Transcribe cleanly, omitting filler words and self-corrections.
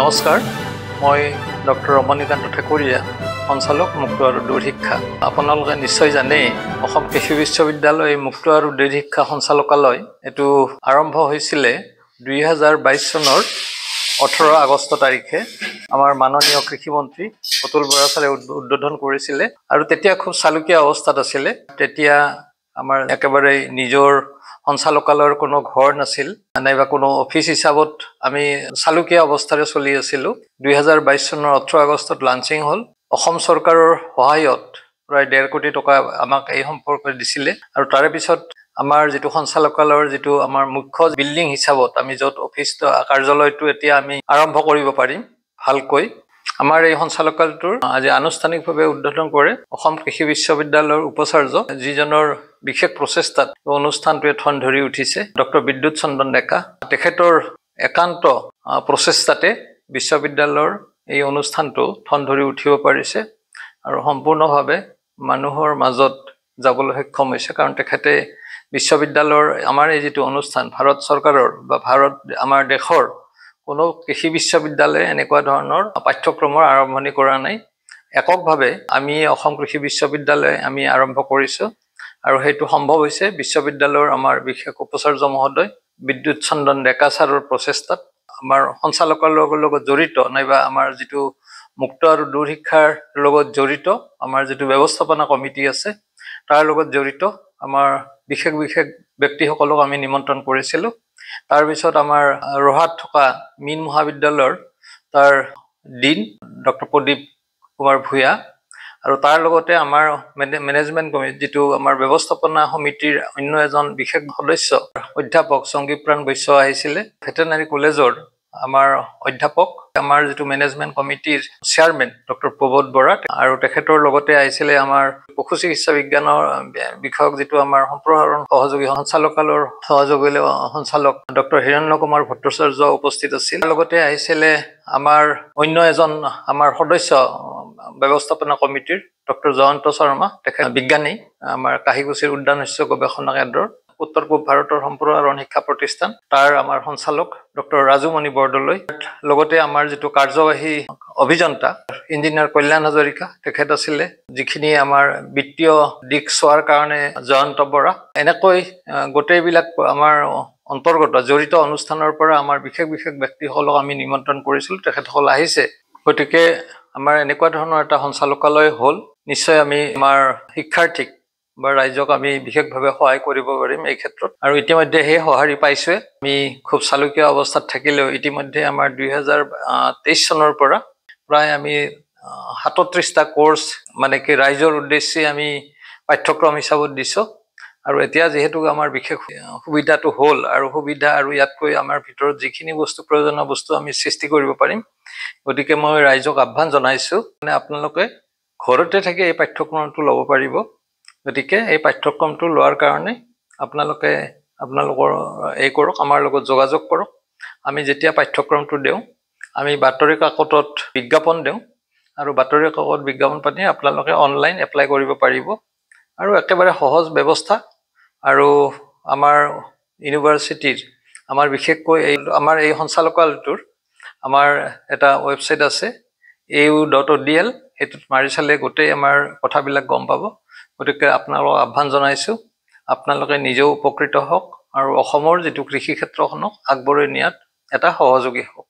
নমস্কাৰ, মই ডক্টৰ ৰমণীকান্ত ঠেকুৰীয়া, সঞ্চালক মুক্ত আৰু দূৰ শিক্ষা। আপোনালোকে নিশ্চয় জানেই, অসম কৃষি বিশ্ববিদ্যালয় মুক্ত আৰু দূৰ শিক্ষা সঞ্চালকালয় এইটো আৰম্ভ হৈছিলে 2022 চনৰ 18 আগষ্ট তাৰিখে। আমাৰ মাননীয় কৃষিমন্ত্ৰী অতুল বৰা ছাৰে উদ্বোধন কৰিছিলে আৰু তেতিয়া খুব চালুকীয়া অৱস্থাত আছিলে। তেতিয়া আমাৰ একেবাৰে নিজৰ সঞ্চালকালয়ৰ কোনো ঘৰ নাছিল, নাইবা কোনো অফিচ হিচাপত আমি চালুকীয়া অৱস্থাৰে চলি আছিলোঁ। 2022 চনৰ 18 আগষ্টত লাঞ্চিং হ'ল। অসম চৰকাৰৰ সহায়ত প্ৰায় 1.5 কোটি টকা আমাক এই সম্পৰ্কে দিছিলে আৰু তাৰে পিছত আমাৰ যিটো সঞ্চালকালয়ৰ যিটো আমাৰ মুখ্য বিল্ডিং হিচাপত আমি য'ত অফিচ কাৰ্যালয়টো এতিয়া আমি আৰম্ভ কৰিব পাৰিম ভালকৈ। আমাৰ এই সঞ্চালকালয়টোৰ আজি আনুষ্ঠানিকভাৱে উদ্বোধন কৰে অসম কৃষি বিশ্ববিদ্যালয়ৰ উপাচাৰ্য, যিজনৰ বিশেষ প্ৰচেষ্টাত অনুষ্ঠানটোৱে ঠন ধৰি উঠিছে, ডক্টৰ বিদ্যুৎ চন্দন ডেকা। তেখেতৰ একান্ত প্ৰচেষ্টাতে বিশ্ববিদ্যালয়ৰ এই অনুষ্ঠানটো ঠন ধৰি উঠিব পাৰিছে আৰু সম্পূৰ্ণভাৱে মানুহৰ মাজত যাবলৈ সক্ষম হৈছে। কাৰণ তেখেতে বিশ্ববিদ্যালয়ৰ আমাৰ এই যিটো অনুষ্ঠান, ভাৰত চৰকাৰৰ বা আমাৰ দেশৰ কোনো কৃষি বিশ্ববিদ্যালয়ে এনেকুৱা ধৰণৰ পাঠ্যক্ৰমৰ আৰম্ভণি কৰা নাই। এককভাৱে আমি অসম কৃষি বিশ্ববিদ্যালয় আমি আৰম্ভ কৰিছোঁ আৰু সেইটো সম্ভৱ হৈছে বিশ্ববিদ্যালয়ৰ আমাৰ বিশেষ উপাচাৰ্য মহোদয় বিদ্যুৎ চন্দন ডেকা ছাৰৰ প্ৰচেষ্টাত। আমাৰ সঞ্চালকালয়ৰ লগত জড়িত, নাইবা আমাৰ যিটো মুক্ত আৰু দূৰ শিক্ষাৰ লগত জড়িত আমাৰ যিটো ব্যৱস্থাপনা কমিটি আছে, তাৰ লগত জড়িত আমাৰ বিশেষ ব্যক্তিসকলক আমি নিমন্ত্ৰণ কৰিছিলোঁ। তাৰপিছত আমাৰ ৰহাত থকা মীন মহাবিদ্যালয়ৰ তাৰ ডিন ডক্টৰ প্ৰদীপ কুমাৰ ভূঞা আৰু তাৰ লগতে আমাৰ মেনেজমেণ্ট কমিটি যিটো আমাৰ ব্যৱস্থাপনা সমিতিৰ অন্য এজন বিশেষ সদস্য অধ্যাপক সংগীপ্ৰাণ বৈশ্য আহিছিলে। ভেটেনাৰী কলেজৰ আমাৰ অধ্যাপক, আমাৰ যিটো মেনেজমেণ্ট কমিটিৰ চেয়াৰমেন ডক্টৰ প্ৰবোধ বৰা, আৰু তেখেতৰ লগতে আহিছিলে আমাৰ পশু চিকিৎসা বিজ্ঞানৰ বিষয়ক যিটো আমাৰ সম্প্ৰসাৰণ সহযোগী সঞ্চালকালয়ৰ সহযোগী সঞ্চালক ডক্টৰ হিৰণ্য কুমাৰ ভট্টাচাৰ্য উপস্থিত আছিল। লগতে আহিছিলে আমাৰ অন্য এজন আমাৰ সদস্য ব্যৱস্থাপনা কমিটিৰ ডক্টৰ জয়ন্ত শৰ্মা, তেখেত বিজ্ঞানী, আমাৰ কাহিগুচিৰ উদ্যান শস্য গৱেষণা কেন্দ্ৰৰ উত্তৰ পূব ভাৰতৰ সম্প্ৰসাৰণ শিক্ষা প্ৰতিষ্ঠান, তাৰ আমাৰ সঞ্চালক ডক্টৰ ৰাজুমণি বৰদলৈ। লগতে আমাৰ যিটো কাৰ্যবাহী অভিযন্তা ইঞ্জিনিয়াৰ কল্যাণ হাজৰিকা, তেখেত আছিলে। যিখিনি আমাৰ বিত্তীয় দিশ চোৱাৰ কাৰণে জয়ন্ত বৰা। এনেকৈ গোটেইবিলাক আমাৰ অন্তৰ্গত জড়িত অনুষ্ঠানৰ পৰা আমাৰ বিশেষ ব্যক্তিসকলক আমি নিমন্ত্ৰণ কৰিছিলোঁ, তেখেতসকল আহিছে। গতিকে আমাৰ এনেকুৱা ধৰণৰ এটা সঞ্চালকালয় হ'ল। নিশ্চয় আমি আমাৰ শিক্ষাৰ্থীক বা ৰাইজক আমি বিশেষভাৱে সহায় কৰিব পাৰিম এই ক্ষেত্ৰত, আৰু ইতিমধ্যে সেই সঁহাৰি পাইছোৱে। আমি খুব চালুকীয়া অৱস্থাত থাকিলেও ইতিমধ্যে আমাৰ 2023 চনৰ পৰা প্ৰায় আমি 37টা কোৰ্চ মানে কি ৰাইজৰ উদ্দেশ্যে আমি পাঠ্যক্ৰম হিচাপত দিছোঁ। আৰু এতিয়া যিহেতু আমাৰ বিশেষ সুবিধাটো হ'ল, আৰু সুবিধা আৰু ইয়াতকৈ আমাৰ ভিতৰত যিখিনি প্ৰয়োজনীয় বস্তু আমি সৃষ্টি কৰিব পাৰিম, গতিকে মই ৰাইজক আহ্বান জনাইছোঁ মানে আপোনালোকে ঘৰতে থাকি এই পাঠ্যক্ৰমটো ল'ব পাৰিব। গতিকে এই পাঠ্যক্ৰমটো লোৱাৰ কাৰণে আপোনালোকৰ এই কৰক, আমাৰ লগত যোগাযোগ কৰক। আমি যেতিয়া পাঠ্যক্ৰমটো দিওঁ, আমি বাতৰি কাকতত বিজ্ঞাপন দিওঁ আৰু বাতৰি কাকত বিজ্ঞাপন পাতি আপোনালোকে অনলাইন এপ্লাই কৰিব পাৰিব। আৰু একেবাৰে সহজ ব্যৱস্থা। আৰু আমাৰ ইউনিভাৰ্চিটিৰ আমাৰ বিশেষকৈ আমাৰ এই সঞ্চালকালয়টোৰ আমাৰ এটা ৱেবছাইট আছে au.odl, সেইটোত মাৰি চালে গোটেই আমাৰ কথাবিলাক গম পাব। গতিকে আপোনালোকক আহ্বান জনাইছোঁ, আপোনালোকে নিজেও উপকৃত হওক আৰু অসমৰ যিটো কৃষি ক্ষেত্ৰখনক আগবঢ়াই নিয়াত এটা সহযোগী হওক।